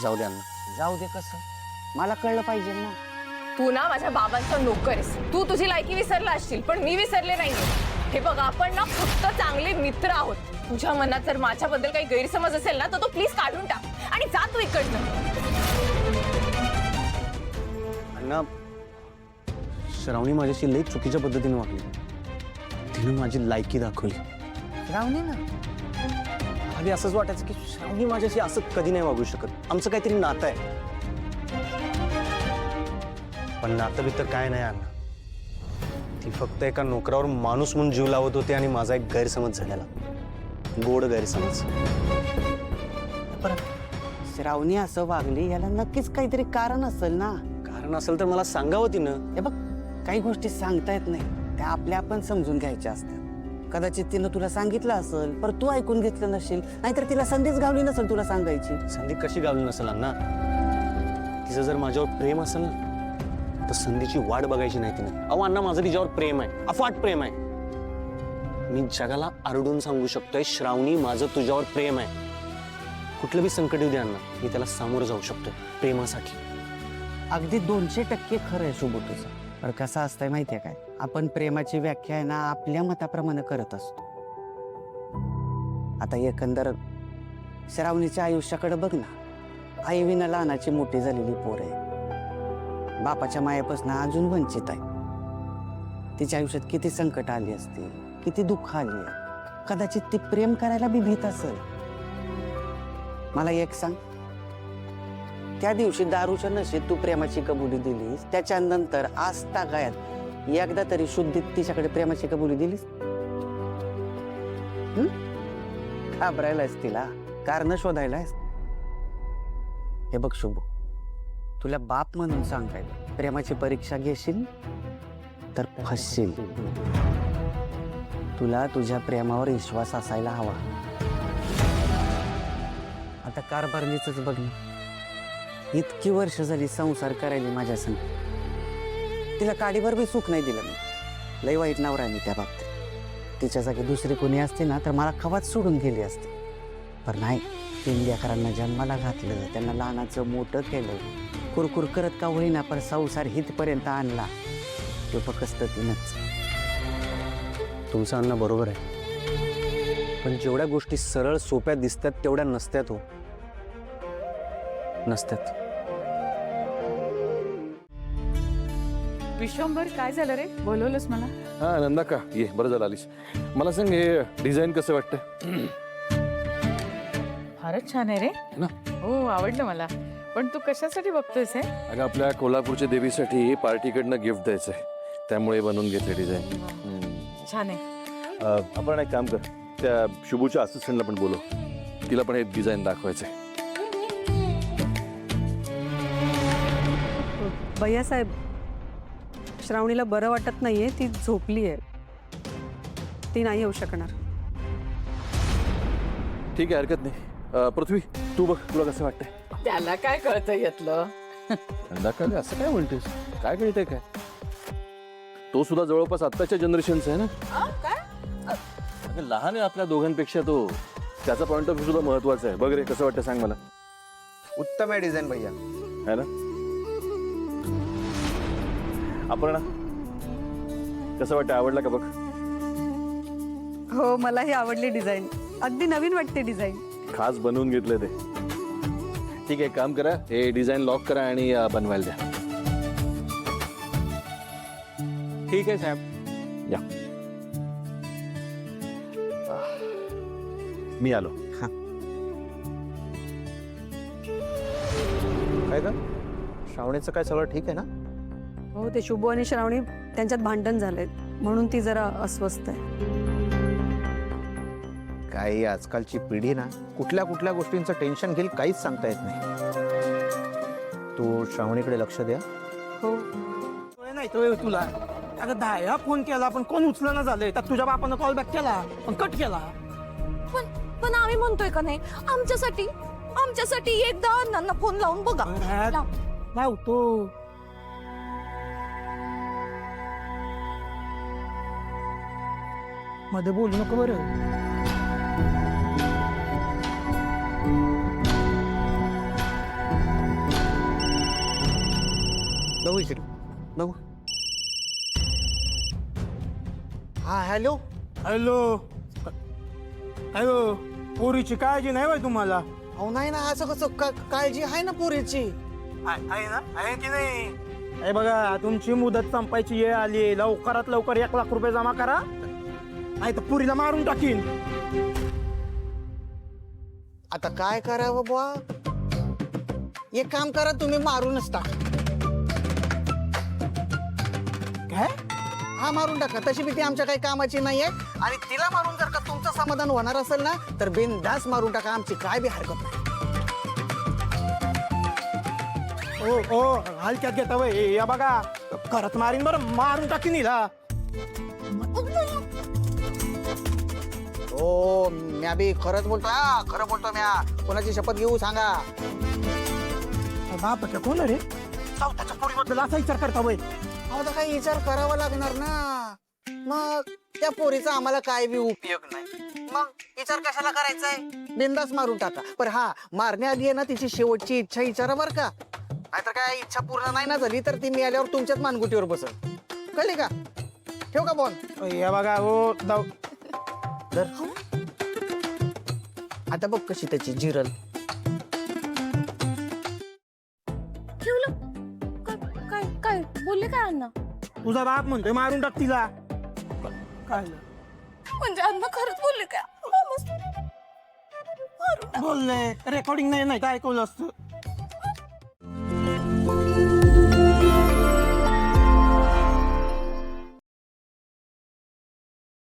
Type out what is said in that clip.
जाऊ दे अण्णा. जाऊ दे कसं, मला कळलं पाहिजे ना. तू ना माझ्या बाबांचा नोकर आहेस. तू तुझी लायकी विसरला असशील, पण मी विसरले नाहीये. हे बघ, आपण ना फक्त चांगले मित्र आहोत. तुझ्या मनात जर माझ्याबद्दल काही गैरसमज असेल ना, तर तो प्लीज काढून टाक आणि जा तू इकडनं. अण्णा, श्रावणी माझ्याशी लई चुकीच्या पद्धतीने वागली. तिने माझी लायकी दाखवली. श्रावणी ना, आधी असंच वाटायचं की श्रावणी माझ्याशी असं कधी नाही वागू शकत. आमचं काहीतरी नातं आहे. पण नातं बितर काय नाही अण्णा. ती फक्त एका नोकरावर माणूस म्हणून जीव लावत होती आणि माझा एक गैरसमज झालेला. गोड गैरसमज. श्रावणी असं वागली याला नक्कीच काहीतरी कारण असेल ना. कारण असेल तर मला सांगावं तिनं. हे बघ, काही गोष्टी सांगता येत नाही, त्या आपल्या आपण समजून घ्यायच्या असतात. कदाचित तिनं तुला सांगितलं असेल, पण तू ऐकून घेतलं नसेल, नाहीतर तिला संधीच गावली नसेल तुला सांगायची. संधी कशी गावली नसेल अण्णा. तिचं जर माझ्यावर प्रेम असेल ना, तर संधीची वाट बघायची नाही तिने. अहो अण्णा, माझं तिच्यावर प्रेम आहे, अफाट प्रेम आहे. मी जगाला आरडून सांगू शकतोय, श्रावणी, माझं तुझ्यावर प्रेम आहे. कुठलं बी संकट येऊ दे अण्णा, मी त्याला सामोरं जाऊ शकतोय प्रेमासाठी. अगदी 200% खरं आहे शुभ तुझं. पण कसं असतंय माहितीये काय, आपण प्रेमाची व्याख्या आहे ना आपल्या मताप्रमाणे करत असतो. आता एकंदर श्रावणीच्या आयुष्याकडे बघ ना. आई विना लहानाची मोठी झालेली पोर आहे. बापाच्या मायेपासून अजून वंचित आहे. तिच्या आयुष्यात किती संकट आली असतील, किती दुःख आली आहे. कदाचित ती प्रेम करायला बी भीत असेल. मला एक सांग, त्या दिवशी दारूच्या नशेत तू प्रेमाची कबुली दिलीस, त्याच्यानंतर आज तागायत एकदा तरी शुद्धीत तिच्याकडे प्रेमाची कबुली दिलीस? घाबरायलायस तिला, कारण शोधायलायस. हे बघ शुभ, तुला बाप म्हणून सांगायला, प्रेमाची परीक्षा घेशील तर फसशील. तुला तुझ्या प्रेमावर विश्वास असायला हवा. आता कारभारणीच बघ ना, इतकी वर्ष झाली संसार करायला माझ्या संग. तिला काडीभर बी सुख नाही दिलं मी. लय वाईट नवरा आहे मी त्या बाबतीत. तिच्या जागी दुसरी कोणी असते ना तर मला खवाच सोडून गेली असते. पण नाही, 3 लेकरांना जन्माला घातलं, त्यांना लहानाचं मोठं केलं. कुरकुर करत का होईना पण संसार हितपर्यंत आणला. तो फक्त तिनंच. तुमचं अण्णा बरोबर आहे, पण जेवढ्या गोष्टी सरळ सोप्या दिसतात तेवढ्या नसत्यात. हो, नसत्यात. विश्वंभर, काय झालं रे? बोलवलंस मला? हा नंदा का, ये बरं झालं आलीस. मला सांग, हे डिझाईन कसं वाटतंय? फारच छान आहे रे ना? हो, आवडलं मला. पण तू कशासाठी बघतोयस हे? अगं, आपल्या कोल्हापूरच्या देवीसाठी पार्टीकडनं गिफ्ट द्यायचंय, त्यामुळे बनवून घेतले डिझाईन. छान आहे. आपण एक काम कर, त्या शुभूच्या असिस्टंटला पण बोलव, तिला पण हे डिझाईन दाखवायचंय. भैयासाहेब, श्रावणीला बरं वाटत नाहीये, ती झोपली आहे. ती नाही येऊ शकणार. ठीक आहे, हरकत नाही. पृथ्वी, तू बघ, तुला कसं वाटतंय? त्याला काय कळतं यातलं? नंदा का, असं काय म्हणतेस? काय कळतंय काय? तो सुद्धा जवळपास आत्ताच्या जनरेशनचा आहे ना. अगं, लहान आहे आपल्या दोघांपेक्षा तो. त्याचा पॉइंट ऑफ व्ह्यू सुद्धा महत्वाचा आहे. बघ रे, कसं वाटतं सांग मला. उत्तम आहे डिझाईन भैया. है ना? अपर्णा, कसं वाटतं? आवडला का बघ? हो, मलाही आवडली डिझाईन. अगदी नवीन वाटते डिझाईन. खास बनवून घेतलं ते. ठीक आहे, काम करा, हे डिझाईन लॉक करा आणि बनवायला द्या. ठीक आहे साहेब. या, मी आलो. काय का, श्रावणीचं काय सगळं ठीक आहे ना? हो, ते शुभू आणि श्रावणी त्यांच्यात भांडण झालंय, म्हणून ती जरा अस्वस्थ आहे. काही आजकालची पिढी ना कुठल्या कुठल्या गोष्टींचं टेन्शन घेईल काहीच सांगता येत नाही. तू श्रावणीकडे लक्ष द्या. हो, नाही तर तुला आता 10 फोन केला पण कोण उचलना झालंय. तर तुझ्या बापानं कॉल बॅक केला पण कट केला. पण आम्ही म्हणतोय का नाही, आमच्यासाठी एकदा अण्णांना फोन लावून बघा. लावतो. मध्ये बोलू नको बरं. इकडे बघू. हा हॅलो. हॅलो हॅलो पोरीची काळजी नाही बाय तुम्हाला? अहो नाही ना, असं कसं काळजी आहे ना पोरीची. आहे ना, आहे की नाही? हे बघा, तुमची मुदत संपायची वेळ आली. लवकरात लवकर 1 लाख रुपये जमा करा, नाही तर पुरीला मारून टाकीन. आता काय करावं बुवा? एक काम करा, तुम्ही मारूनच टाका. काय? हा मारून टाका. तशी भीती आमच्या काही कामाची नाहीये. आणि तिला मारून जर का तुमचं समाधान होणार असेल ना, तर बिनधास्त मारून टाका. आमची काय बी हरकत नाही. ओ हलक्यात घेता वय. या बघा, खरंच मारीन बरं, मारून टाकीन हिला. हो म्या बी खरंच बोलतो. हा खरं बोलतो म्या. कोणाची शपथ घेऊ सांगा? बाप कोण रे? सावताच्या पोरीबद्दल असा विचार करता वय? अहो तर काही विचार करावा लागणार ना. मग त्या पोरीचा आम्हाला काय बी उपयोग नाही. मग विचार कशाला करायचा आहे? बिंदास मारून टाका. पण हा मारण्याआधी आहे ना, तिची शेवटची इच्छा विचारा बरं का. नाहीतर काय इच्छा पूर्ण नाही ना झाली तर ती मिळाल्यावर तुमच्याच मानगुटीवर बसल. कळली का? ठेव का बॉन? या बघा हो धर. आता बघ कशी त्याची जिरल. ठेवलं काय काय बोलले काय अण्णा? तुझा बाप म्हणतोय मारून टाक तिला. काय म्हणजे अण्णा खरंच बोलले काय? बोलले? रेकॉर्डिंग नाही, नाही काय ऐकवलं असतं.